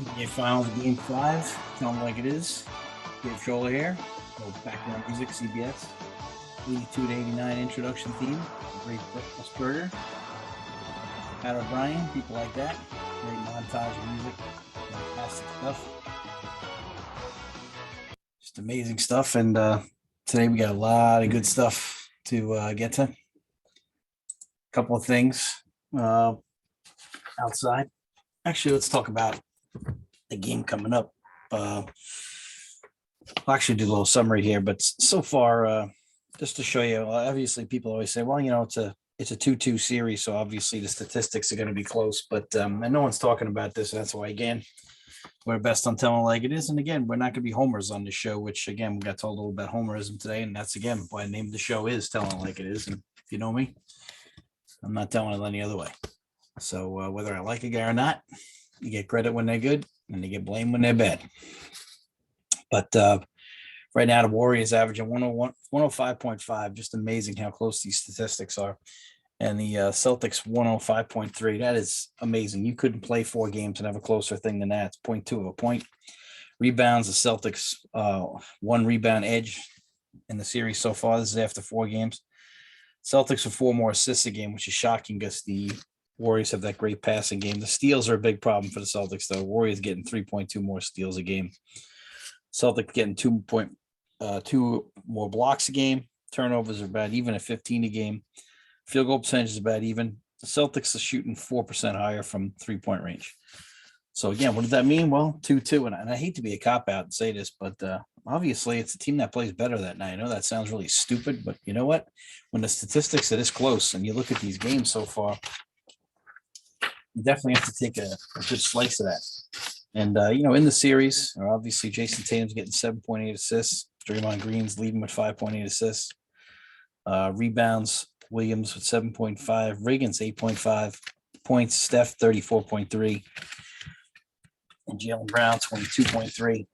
NBA Finals, Game 5. Tell them like it is. Dave Scholler here. No background music, CBS. 82 to 89 introduction theme. Great breakfast burger. Pat O'Brien, people like that. Great montage of music. Fantastic stuff. Just amazing stuff. And today we got a lot of good stuff to get to. A couple of things outside. Actually, let's talk about the game coming up. I'll actually do a little summary here, but so far, just to show you, obviously people always say, well, it's a 2-2 series, so obviously the statistics are going to be close, but and no one's talking about this. That's why, again, we're best on telling like it is. And again, we're not going to be homers on the show, which again, we got told a little about homerism today. And that's again why the name of the show is Telling Like It Is. And if you know me, I'm not telling it any other way. So whether I like a guy or not, you get credit when they're good and you get blamed when they're bad. But right now, the Warriors averaging 101, 105.5. Just amazing how close these statistics are. And the Celtics 105.3. That is amazing. You couldn't play 4 games and have a closer thing than that. It's 0.2 of a point. Rebounds, the Celtics 1 rebound edge in the series so far. This is after 4 games. Celtics are 4 more assists a game, which is shocking because the Warriors have that great passing game. The steals are a big problem for the Celtics, though. Warriors getting 3.2 more steals a game. Celtics getting 2.2 more blocks a game. Turnovers are about even at 15 a game. Field goal percentage is about even. The Celtics are shooting 4% higher from 3-point range. So again, what does that mean? Well, 2-2. And I hate to be a cop-out and say this, but obviously it's a team that plays better that night. I know that sounds really stupid, but you know what? When the statistics are this close and you look at these games so far, you definitely have to take a good slice of that. And, in the series, obviously Jason Tatum's getting 7.8 assists. Draymond Green's leading with 5.8 assists. Rebounds, Williams with 7.5. Riggins, 8.5. Points, Steph, 34.3. And Jaylen Brown, 22.3.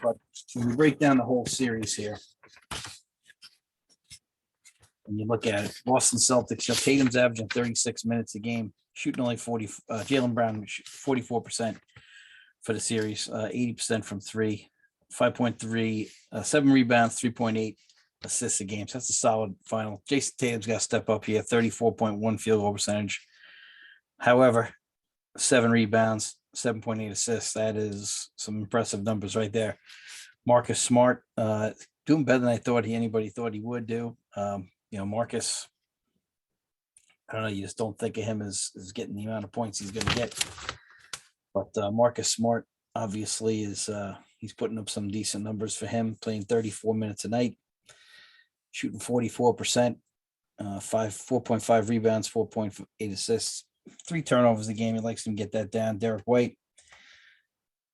But when you break down the whole series here, and you look at it, Boston Celtics, Tatum's averaging 36 minutes a game, shooting only 40. Jaylen Brown, 44% for the series, 80% from 3, 5.3, 7 rebounds, 3.8 assists a game. So that's a solid final. Jason Tatum's got to step up here, 34.1 field goal percentage. However, 7 rebounds, 7.8 assists. That is some impressive numbers right there. Marcus Smart, doing better than I thought anybody thought he would do. Marcus, I don't know, you just don't think of him as getting the amount of points he's going to get. But Marcus Smart obviously is he's putting up some decent numbers for him, playing 34 minutes a night, shooting 44%, 4.5 rebounds, 4.8 assists, 3 turnovers a game. He likes to get that down. Derek White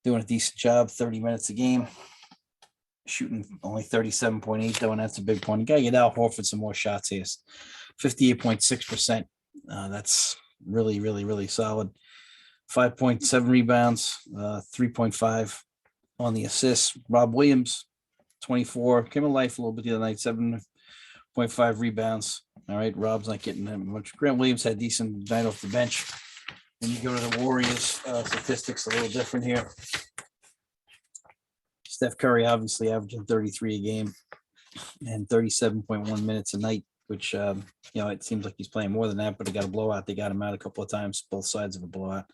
doing a decent job, 30 minutes a game, shooting only 37.8 though, and that's a big point. You got to get Al Horford some more shots here. 58.6%. That's really, really, really solid. 5.7 rebounds, 3.5 on the assists. Rob Williams, 24, came to life a little bit the other night, 7.5 rebounds. All right, Rob's not getting that much. Grant Williams had a decent night off the bench. When you go to the Warriors, statistics a little different here. Steph Curry obviously averaging 33 a game and 37.1 minutes a night, which, it seems like he's playing more than that, but he got a blowout. They got him out a couple of times, both sides of a blowout.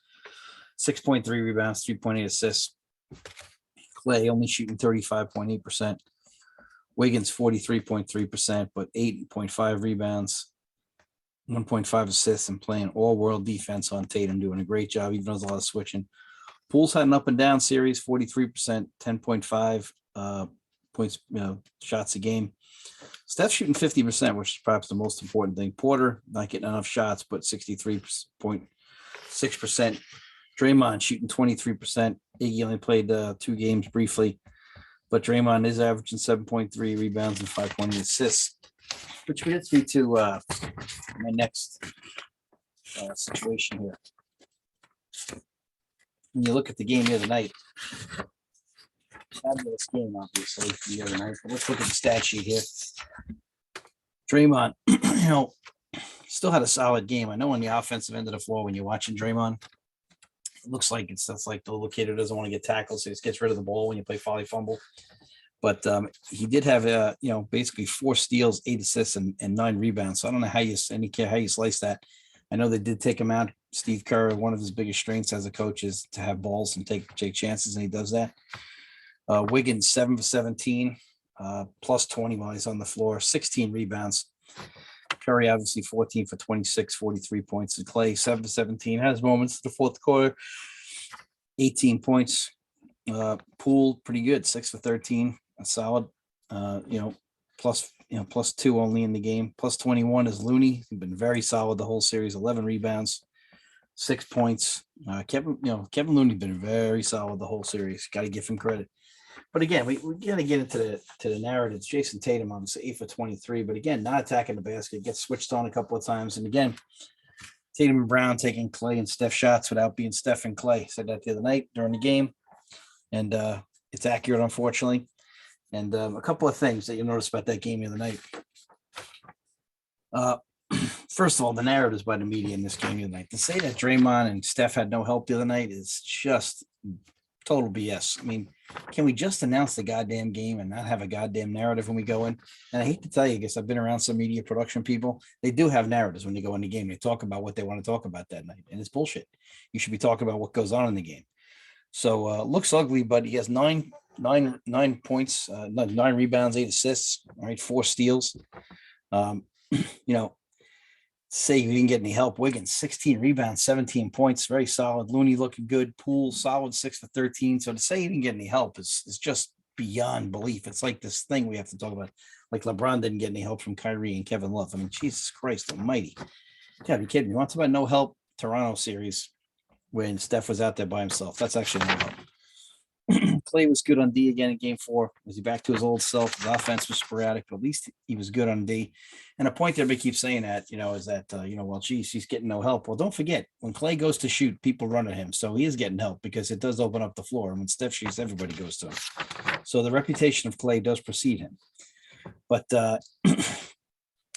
6.3 rebounds, 3.8 assists. Clay only shooting 35.8%. Wiggins 43.3%, but 8.5 rebounds, 1.5 assists, and playing all-world defense on Tatum, doing a great job, even though there's a lot of switching. Poole's had an up-and-down series, 43%, 10.5 points, shots a game. Steph's shooting 50%, which is perhaps the most important thing. Porter not getting enough shots, but 63.6%. Draymond shooting 23%. Iggy only played 2 games briefly, but Draymond is averaging 7.3 rebounds and 5.8 assists, which gets me to my next situation here. When you look at the game the other night, fabulous game, obviously, the other night, but let's look at the stat sheet here. Draymond, still had a solid game. I know on the offensive end of the floor, when you're watching Draymond, It looks like that's like the little kid who doesn't want to get tackled, so he just gets rid of the ball when you play folly fumble. But he did have basically 4 steals, 8 assists, and 9 rebounds. So I don't know how you slice that. I know they did take him out. Steve Kerr, one of his biggest strengths as a coach is to have balls and take chances, and he does that. Wiggins 7 for 17, plus 20 while he's on the floor, 16 rebounds. Curry obviously 14 for 26, 43 points. And Clay 7 for 17, has moments in the fourth quarter, 18 points. Poole pretty good, 6 for 13, a solid. Plus 2 only in the game. Plus 21 is Looney. He's been very solid the whole series. 11 rebounds, 6 points. Kevin Looney's been very solid the whole series. Got to give him credit. But again, we got to get into the narratives. Jason Tatum, obviously 8 for 23, but again, not attacking the basket. Gets switched on a couple of times, and again, Tatum and Brown taking Clay and Steph shots without being Steph and Clay. Said that the other night during the game, and it's accurate, unfortunately. And a couple of things that you noticed about that game the other night. First of all, the narratives by the media in this game the other night. To say that Draymond and Steph had no help the other night is just total BS. I mean, can we just announce the goddamn game and not have a goddamn narrative when we go in? And I hate to tell you, I guess I've been around some media production people. They do have narratives when they go in the game. They talk about what they want to talk about that night, and it's bullshit. You should be talking about what goes on in the game. So looks ugly, but he has nine points, 9 rebounds, 8 assists, all right, 4 steals. Say we didn't get any help. Wiggins, 16 rebounds, 17 points, very solid. Looney looking good. Poole, solid, 6 for 13. So to say he didn't get any help is just beyond belief. It's like this thing we have to talk about. Like LeBron didn't get any help from Kyrie and Kevin Love. I mean, Jesus Christ almighty. You gotta be kidding me. You want to talk about no help Toronto series when Steph was out there by himself? That's actually no help. Clay was good on D again in game 4. Was he back to his old self? His offense was sporadic, but at least he was good on D. And a point that everybody keeps saying that, is that, well, geez, he's getting no help. Well, don't forget, when Clay goes to shoot, people run at him. So he is getting help because it does open up the floor. And when Steph shoots, everybody goes to him. So the reputation of Clay does precede him. But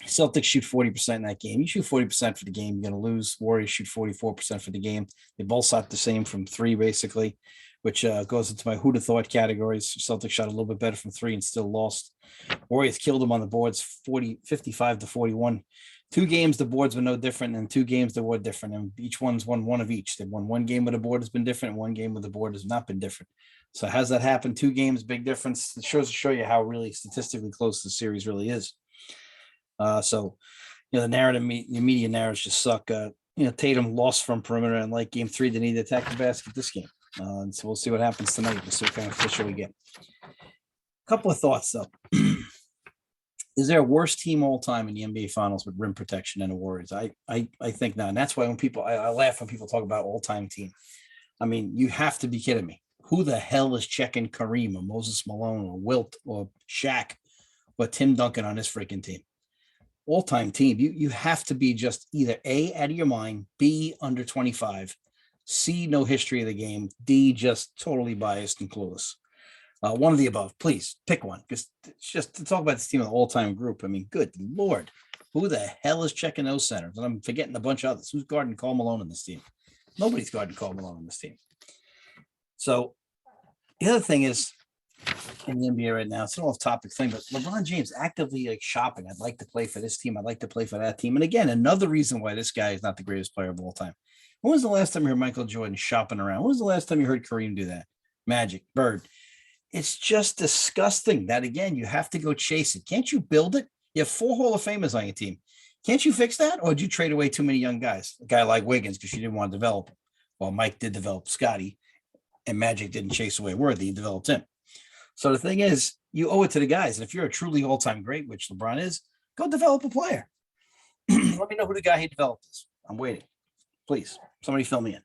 Celtics shoot 40% in that game. You shoot 40% for the game, you're going to lose. Warriors shoot 44% for the game. They both shot the same from 3, basically, which goes into my who'd have thought categories. Celtics shot a little bit better from 3 and still lost. Warriors killed them on the boards, 55 to 41. 2 games, the boards were no different, and 2 games, they were different. And each one's won one of each. They won 1 game where the board has been different, and 1 game where the board has not been different. So has that happened? 2 games, big difference. It shows to show you how really statistically close the series really is. The narrative, the media narratives just suck. Tatum lost from perimeter, and like game 3, they need to attack the basket this game. And so we'll see what happens tonight. We'll see what kind of official we get. A couple of thoughts, though. Is there a worse team all time in the NBA Finals with rim protection than the Warriors? I think not. And that's why when I laugh when people talk about all-time team. I mean, you have to be kidding me. Who the hell is checking Kareem or Moses Malone or Wilt or Shaq or Tim Duncan on this freaking team? All-time team. You have to be just either A, out of your mind, B, under 25, C, no history of the game, D, just totally biased and clueless. One of the above, please pick one. Because it's just to talk about this team of the all-time group. I mean, good Lord, who the hell is checking those centers? And I'm forgetting a bunch of others. Who's guarding Karl Malone in this team? Nobody's guarding Karl Malone in this team. So the other thing is, in the NBA right now, it's an off-topic thing, but LeBron James actively shopping. I'd like to play for this team. I'd like to play for that team. And again, another reason why this guy is not the greatest player of all time. When was the last time you heard Michael Jordan shopping around? When was the last time you heard Kareem do that? Magic, Bird. It's just disgusting that, again, you have to go chase it. Can't you build it? You have 4 Hall of Famers on your team. Can't you fix that? Or did you trade away too many young guys? A guy like Wiggins, because you didn't want to develop him. Well, Mike did develop Scotty, and Magic didn't chase away Worthy. He developed him. So the thing is, you owe it to the guys. And if you're a truly all-time great, which LeBron is, go develop a player. Let me know who the guy he developed is. I'm waiting. Please, somebody fill me in.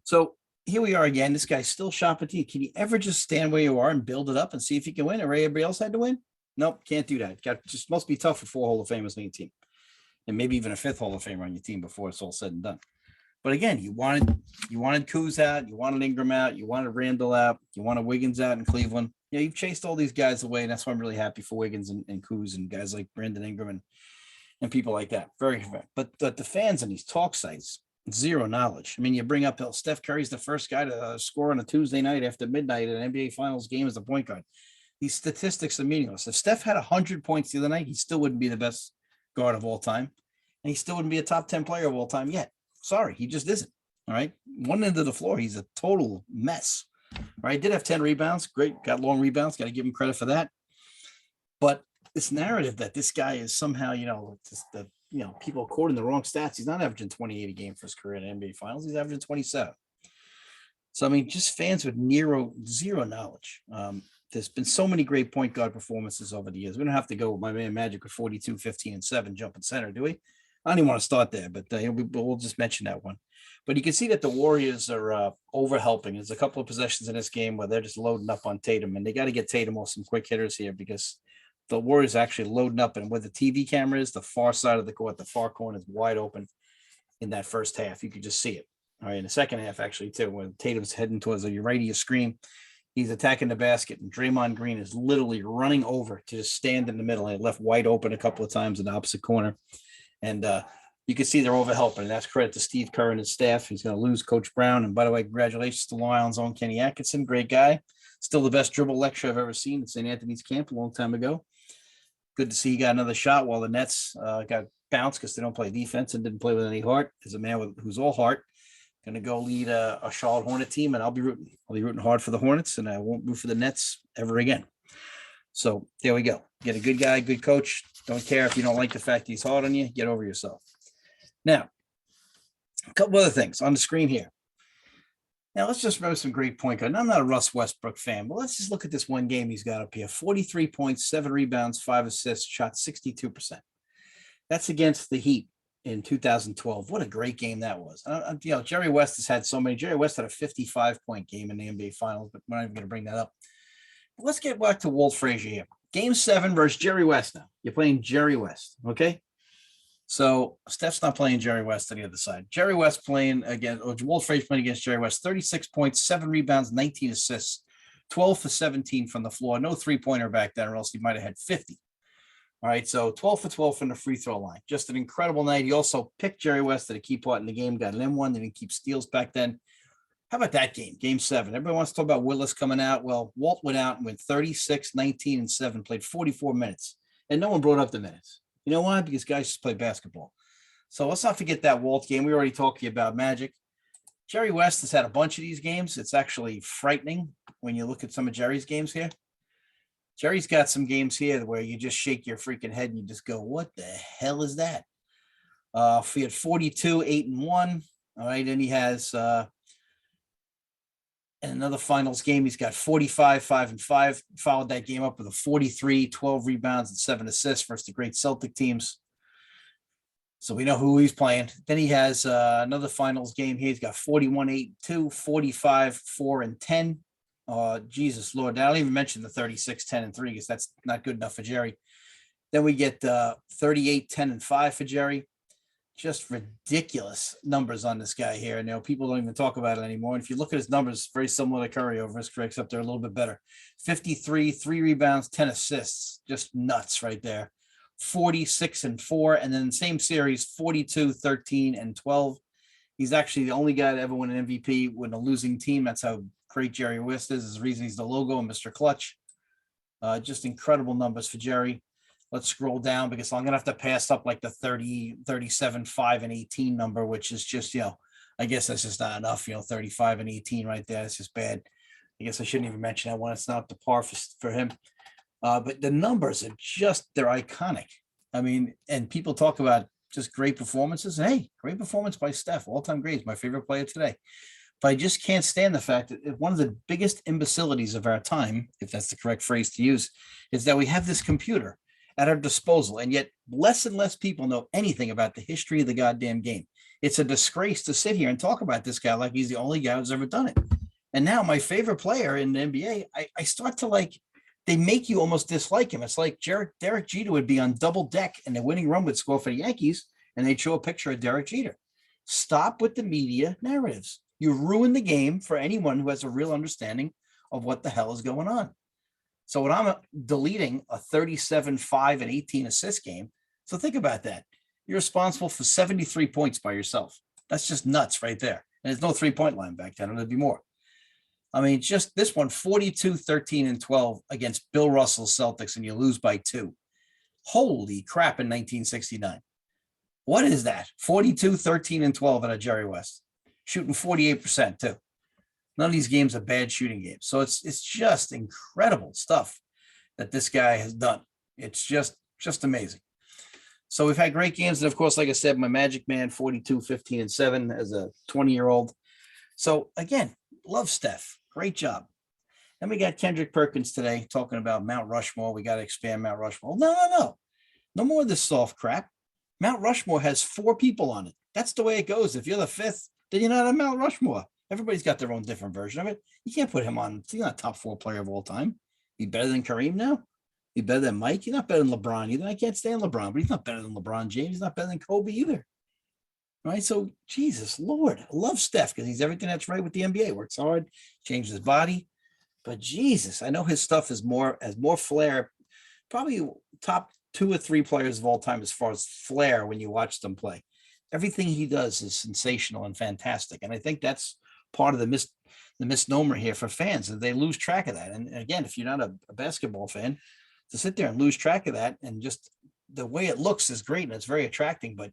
So here we are again. This guy's still shopping to you. Can you ever just stand where you are and build it up and see if you can win? Or everybody else had to win? Nope, can't do that. Just must be tough for 4 Hall of Famers on your team. And maybe even a 5th Hall of Famer on your team before it's all said and done. But again, you wanted Kuz out, you wanted Ingram out, you wanted Randall out, you wanted Wiggins out in Cleveland. You've chased all these guys away, and that's why I'm really happy for Wiggins and Kuz and guys like Brandon Ingram and people like that. Very fair. But the fans on these talk sites, Zero knowledge. I mean, you bring up Steph Curry's the first guy to score on a Tuesday night after midnight in an NBA Finals game as a point guard. These statistics are meaningless. If Steph had 100 points the other night, he still wouldn't be the best guard of all time. And he still wouldn't be a top 10 player of all time yet. Sorry, he just isn't. All right. One end of the floor, he's a total mess. All right. Did have 10 rebounds. Great. Got long rebounds. Got to give him credit for that. But this narrative that this guy is somehow, people quoting the wrong stats. He's not averaging 28 a game for his career in the NBA Finals. He's averaging 27. So, I mean, just fans with zero knowledge. There's been so many great point guard performances over the years. We don't have to go with my man Magic with 42, 15, and 7 jumping center, do we? I don't even want to start there, but we'll just mention that one. But you can see that the Warriors are over-helping. There's a couple of possessions in this game where they're just loading up on Tatum, and they got to get Tatum off some quick hitters here because the Warriors are actually loading up, and where the TV camera is, the far side of the court, the far corner is wide open in that first half. You could just see it. All right, in the second half, actually, too, when Tatum's heading towards the right of your screen, he's attacking the basket, and Draymond Green is literally running over to just stand in the middle, and left wide open a couple of times in the opposite corner. And you can see they're overhelping, and that's credit to Steve Kerr and his staff. He's going to lose Coach Brown. And by the way, congratulations to Long Island's own Kenny Atkinson. Great guy. Still the best dribble lecture I've ever seen at St. Anthony's camp a long time ago. Good to see he got another shot while the Nets got bounced because they don't play defense and didn't play with any heart. There's a man who's all heart. Going to go lead a Charlotte Hornet team, and I'll be rooting hard for the Hornets, and I won't root for the Nets ever again. So there we go. Get a good guy, good coach. Don't care if you don't like the fact he's hard on you. Get over yourself. Now, a couple other things on the screen here. Now, let's just remember some great point guard. I'm not a Russ Westbrook fan, but let's just look at this one game he's got up here. 43 points, 7 rebounds, 5 assists, shot 62%. That's against the Heat in 2012. What a great game that was. Jerry West has had so many. Jerry West had a 55-point game in the NBA Finals, but we're not even going to bring that up. But let's get back to Walt Frazier here. Game 7 versus Jerry West now. You're playing Jerry West, okay? So Steph's not playing Jerry West on the other side. Jerry West playing against, or Walt Frazier playing against Jerry West, 36 points, 7 rebounds, 19 assists, 12 for 17 from the floor. No three-pointer back then, or else he might have had 50. All right, so 12 for 12 from the free throw line. Just an incredible night. He also picked Jerry West at a key part in the game, got an M1, didn't keep steals back then. How about that game, game 7? Everybody wants to talk about Willis coming out. Well, Walt went out and went 36, 19, and 7, played 44 minutes, and no one brought up the minutes. You know why? Because guys just play basketball. So let's not forget that Walt game. We already talked to you about Magic. Jerry West has had a bunch of these games. It's actually frightening when you look at some of Jerry's games here. Jerry's got some games here where you just shake your freaking head and you just go, what the hell is that? He had 42, 8 and 1. All right. And he has in another finals game, he's got 45, 5 and 5. Followed that game up with a 43, 12 rebounds and 7 assists versus the great Celtic teams. So we know who he's playing. Then he has another finals game here. He's got 41, 8, 2, 45, 4 and 10. Jesus Lord. I don't even mention the 36, 10 and 3 because that's not good enough for Jerry. Then we get 38, 10 and 5 for Jerry. Just ridiculous numbers on this guy here. And people don't even talk about it anymore. And if you look at his numbers, very similar to Curry over his career, except they're a little bit better. 53, 3 rebounds, 10 assists. Just nuts right there. 46 and 4. And then same series, 42, 13 and 12. He's actually the only guy to ever win an MVP with a losing team. That's how great Jerry West is. His reason he's the logo and Mr. Clutch. Just incredible numbers for Jerry. Let's scroll down because I'm going to have to pass up like the 30, 37, 5 and 18 number, which is just, I guess that's just not enough, 35 and 18 right there. It's just bad. I guess I shouldn't even mention that one. It's not up to par for him. But the numbers are they're iconic. I mean, and people talk about just great performances. And hey, great performance by Steph, all-time great, my favorite player today. But I just can't stand the fact that one of the biggest imbecilities of our time, if that's the correct phrase to use, is that we have this computer at our disposal, and yet less and less people know anything about the history of the goddamn game. It's a disgrace to sit here and talk about this guy like he's the only guy who's ever done it. And now my favorite player in the NBA, I start to they make you almost dislike him. It's like Derek Jeter would be on double deck and the winning run would score for the Yankees, and they'd show a picture of Derek Jeter. Stop with the media narratives. You ruin the game for anyone who has a real understanding of what the hell is going on. So when I'm deleting a 37, 5 and 18 assist game, so think about that. You're responsible for 73 points by yourself. That's just nuts right there. And there's no 3-point line back then. There'd be more. I mean, just this one, 42, 13, and 12 against Bill Russell's Celtics, and you lose by 2. Holy crap in 1969. What is that? 42, 13, and 12 at a Jerry West. Shooting 48% too. None of these games are bad shooting games. So it's just incredible stuff that this guy has done. It's just amazing. So we've had great games. And of course, like I said, my Magic Man, 42, 15, and 7 as a 20-year-old. So again, love Steph. Great job. Then we got Kendrick Perkins today talking about Mount Rushmore. We got to expand Mount Rushmore. No. No more of this soft crap. Mount Rushmore has 4 people on it. That's the way it goes. If you're the 5th, then you're not on Mount Rushmore. Everybody's got their own different version of it. You can't put him on. He's not top 4 player of all time. He's better than Kareem now. He's better than Mike. He's not better than LeBron either. I can't stand LeBron, but he's not better than LeBron James. He's not better than Kobe either. All right. So Jesus Lord, I love Steph because he's everything that's right with the NBA. Works hard, changed his body. But Jesus, I know his stuff has more flair. Probably top 2 or 3 players of all time as far as flair when you watch them play. Everything he does is sensational and fantastic. And I think that's part of the misnomer here for fans, that they lose track of that. And again, if you're not a basketball fan, to sit there and lose track of that, and just the way it looks is great and it's very attracting, but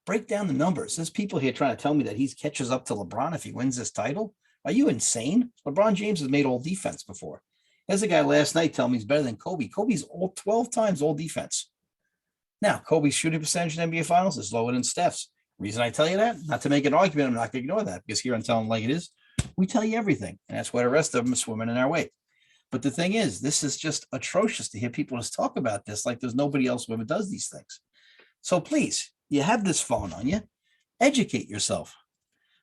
break down the numbers. There's people here trying to tell me that he catches up to LeBron if he wins this title. Are you insane? LeBron James has made all defense before. There's a guy last night telling me he's better than Kobe. Kobe's all 12 times all defense. Now, Kobe's shooting percentage in NBA Finals is lower than Steph's. Reason I tell you that, not to make an argument, I'm not going to ignore that, because here I'm telling like it is. We tell you everything, and that's why the rest of them are swimming in our way. But the thing is, this is just atrocious to hear people just talk about this like there's nobody else who ever does these things. So please, you have this phone on you, educate yourself.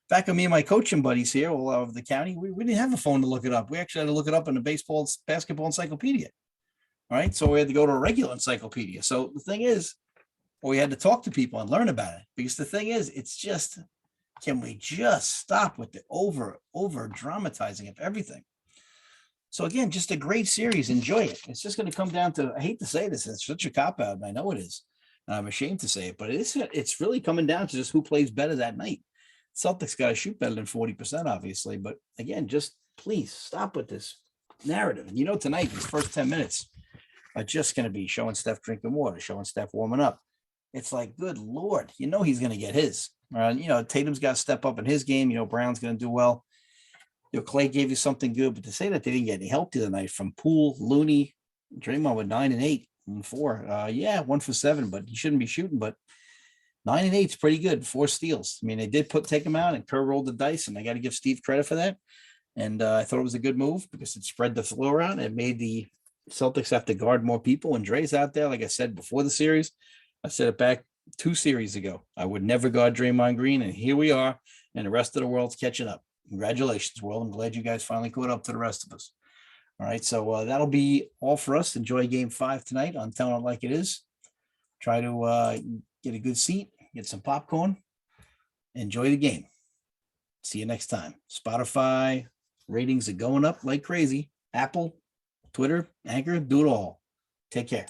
Back when me and my coaching buddies here all over the county, we didn't have a phone to look it up. We actually had to look it up in a basketball encyclopedia. All right. So we had to go to a regular encyclopedia. So the thing is, we had to talk to people and learn about it, because the thing is, it's just, can we just stop with the over dramatizing of everything? So again, just a great series. Enjoy it. It's just going to come down to, I hate to say this, it's such a cop out, and I know it is. And I'm ashamed to say it, but it's really coming down to just who plays better that night. Celtics got to shoot better than 40%, obviously. But again, just please stop with this narrative. And tonight, these first 10 minutes are just going to be showing Steph drinking water, showing Steph warming up. It's like, good Lord, he's going to get his. Tatum's got to step up in his game. Brown's going to do well. Clay gave you something good, but to say that they didn't get any help the other night from Poole, Looney, Draymond with 9 and 8 and 4. 1 for 7, but he shouldn't be shooting. But 9 and 8 is pretty good. 4 steals. I mean, they did take him out, and Kerr rolled the dice, and I got to give Steve credit for that. And I thought it was a good move because it spread the floor out. It made the Celtics have to guard more people. And Dre's out there, like I said before the series. I said it back 2 series ago. I would never guard Draymond Green, and here we are, and the rest of the world's catching up. Congratulations, world. I'm glad you guys finally caught up to the rest of us. All right, so that'll be all for us. Enjoy Game 5 tonight on Telling It Like It Is. Try to get a good seat, get some popcorn, enjoy the game. See you next time. Spotify ratings are going up like crazy. Apple, Twitter, Anchor, do it all. Take care.